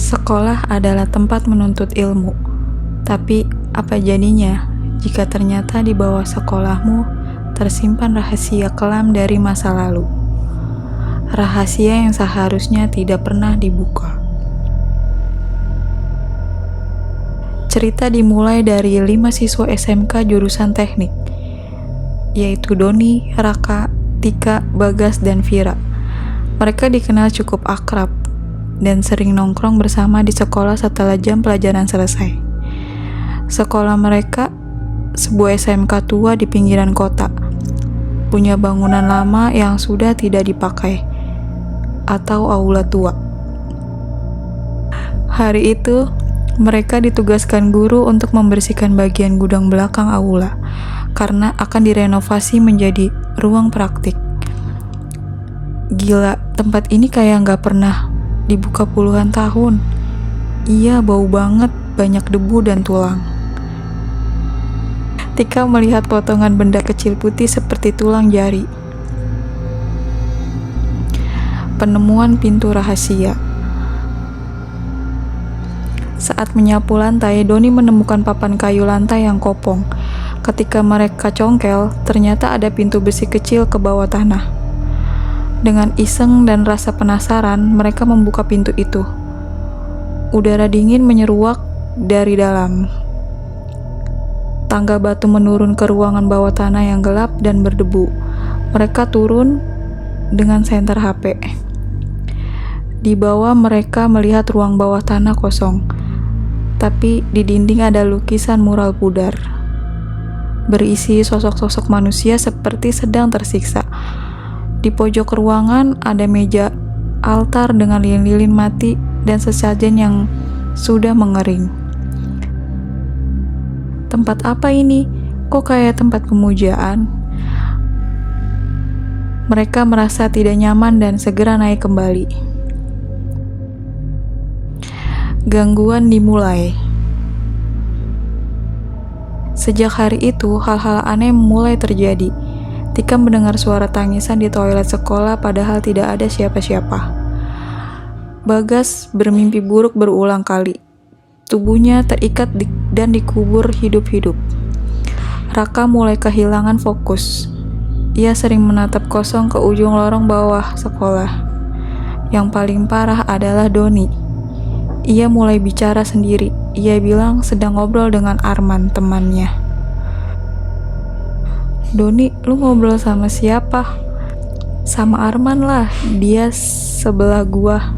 Sekolah adalah tempat menuntut ilmu, tapi apa jadinya jika ternyata di bawah sekolahmu tersimpan rahasia kelam dari masa lalu? Rahasia yang seharusnya tidak pernah dibuka. Cerita dimulai dari 5 siswa SMK jurusan teknik, yaitu Doni, Raka, Tika, Bagas, dan Vira. Mereka dikenal cukup akrab dan sering nongkrong bersama di sekolah setelah jam pelajaran selesai. Sekolah mereka sebuah SMK tua di pinggiran kota, punya bangunan lama yang sudah tidak dipakai, atau aula tua. Hari itu, mereka ditugaskan guru untuk membersihkan bagian gudang belakang aula, karena akan direnovasi menjadi ruang praktik. Gila, tempat ini kayak nggak pernah dibuka puluhan tahun. Iya, bau banget, banyak debu dan tulang. Tika melihat potongan benda kecil putih seperti tulang jari. Penemuan pintu rahasia. Saat menyapu lantai, Doni menemukan papan kayu lantai yang kopong. Ketika mereka congkel, ternyata ada pintu besi kecil ke bawah tanah. Dengan iseng dan rasa penasaran, mereka membuka pintu itu. Udara dingin menyeruak dari dalam. Tangga batu menurun ke ruangan bawah tanah yang gelap dan berdebu. Mereka turun dengan senter HP. Di bawah mereka melihat ruang bawah tanah kosong, tapi di dinding ada lukisan mural pudar, berisi sosok-sosok manusia seperti sedang tersiksa. Di pojok ruangan ada meja altar dengan lilin-lilin mati dan sesajen yang sudah mengering. Tempat apa ini? Kok kayak tempat pemujaan? Mereka merasa tidak nyaman dan segera naik kembali. Gangguan dimulai. Sejak hari itu, hal-hal aneh mulai terjadi. Tika mendengar suara tangisan di toilet sekolah padahal tidak ada siapa-siapa. Bagas bermimpi buruk berulang kali. Tubuhnya terikat dan dikubur hidup-hidup. Raka mulai kehilangan fokus. Ia sering menatap kosong ke ujung lorong bawah sekolah. Yang paling parah adalah Doni. Ia mulai bicara sendiri. Ia bilang sedang ngobrol dengan Arman, temannya. Doni, lu ngobrol sama siapa? Sama Arman lah, dia sebelah gua.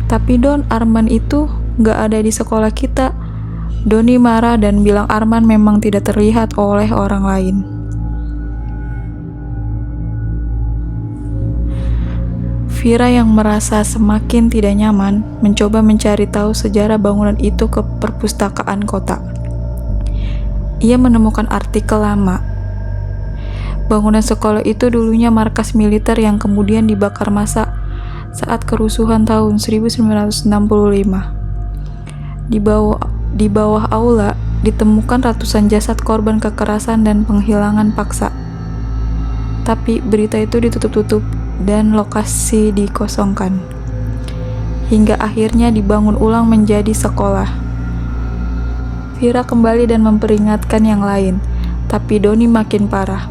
Tapi Don, Arman itu gak ada di sekolah kita. Doni marah dan bilang Arman memang tidak terlihat oleh orang lain. Vira yang merasa semakin tidak nyaman mencoba mencari tahu sejarah bangunan itu ke perpustakaan kota. Ia menemukan artikel lama. Bangunan sekolah itu dulunya markas militer yang kemudian dibakar massa saat kerusuhan tahun 1965. Di bawah aula ditemukan ratusan jasad korban kekerasan dan penghilangan paksa. Tapi berita itu ditutup-tutup dan lokasi dikosongkan. Hingga akhirnya dibangun ulang menjadi sekolah. Vira kembali dan memperingatkan yang lain, tapi Doni makin parah.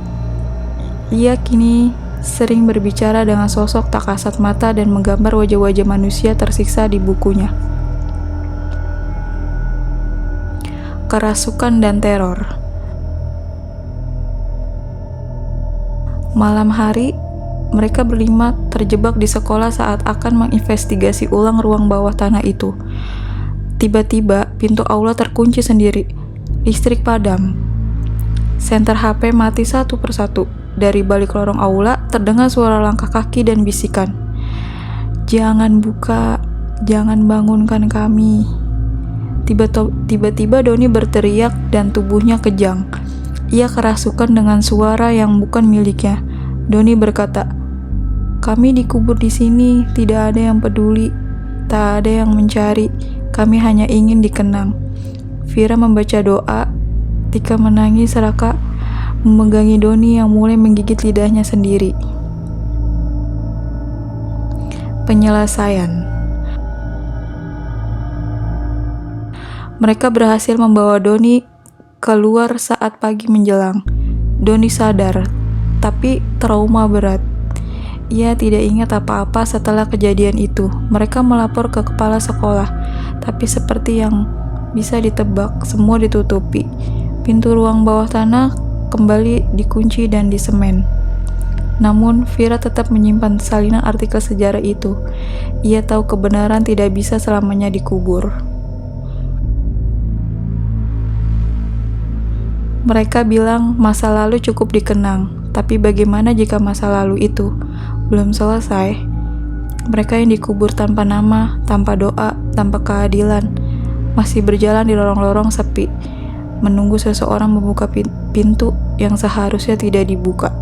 Ia kini sering berbicara dengan sosok tak kasat mata dan menggambar wajah-wajah manusia tersiksa di bukunya. Kerasukan dan teror. Malam hari, mereka berlima terjebak di sekolah saat akan menginvestigasi ulang ruang bawah tanah itu. Tiba-tiba, pintu aula terkunci sendiri. Listrik padam. Senter HP mati satu persatu. Dari balik lorong aula, terdengar suara langkah kaki dan bisikan. Jangan buka, jangan bangunkan kami. Tiba-tiba Doni berteriak dan tubuhnya kejang. Ia kerasukan dengan suara yang bukan miliknya. Doni berkata, kami dikubur di sini, tidak ada yang peduli, tak ada yang mencari, kami hanya ingin dikenang. Vira membaca doa, Tika menangis, Raka memegangi Doni yang mulai menggigit lidahnya sendiri. Penyelesaian. Mereka berhasil membawa Doni keluar saat pagi menjelang. Doni sadar, tapi trauma berat. Ia tidak ingat apa-apa setelah kejadian itu. Mereka melapor ke kepala sekolah, tapi seperti yang bisa ditebak, semua ditutupi. Pintu ruang bawah tanah kembali dikunci dan disemen. Namun, Vira tetap menyimpan salinan artikel sejarah itu. Ia tahu kebenaran tidak bisa selamanya dikubur. Mereka bilang masa lalu cukup dikenang, tapi bagaimana jika masa lalu itu belum selesai? Mereka yang dikubur tanpa nama, tanpa doa, tanpa keadilan, masih berjalan di lorong-lorong sepi, menunggu seseorang membuka pintu yang seharusnya tidak dibuka.